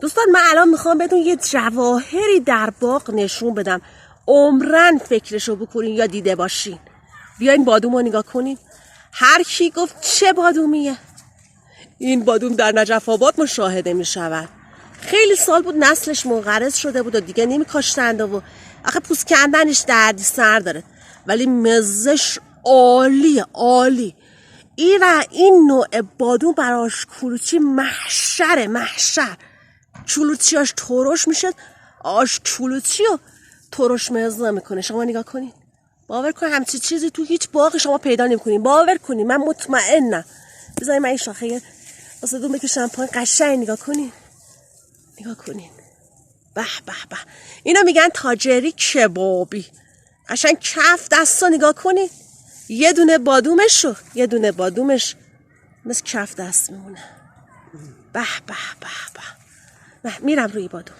دوستان من الان میخوام بهتون یه جواهری در باغ نشون بدم، عمرن فکرشو بکنین یا دیده باشین. بیاین بادوم رو نگاه کنین. هر کی گفت چه بادومیه؟ این بادوم در نجف آباد مشاهده میشود. خیلی سال بود نسلش منقرض شده بود و دیگه نمیکاشتند و آخه پوست کندنش دردی سر داره، ولی مزهش عالیه، عالی. این نوع بادوم براش کلوچی محشر. کلوچیاش ترش میشه، آش کلوچی و ترش مزه میکنه. شما نگاه کنین، باور کن همچی چیزی تو هیچ باغ شما پیدا نمیکنین. باور کنین، من مطمئنم. بذارید من این شاخه واسه دون بکشم پایین. قشنگ نگاه کنین، نگاه کنین. به به به، اینا میگن تاجری کبابی. قشنگ کف دستا نگاه کنین. یه دونه بادومش مثل کف دست میمونه. به به به به. میرم روی بادوم.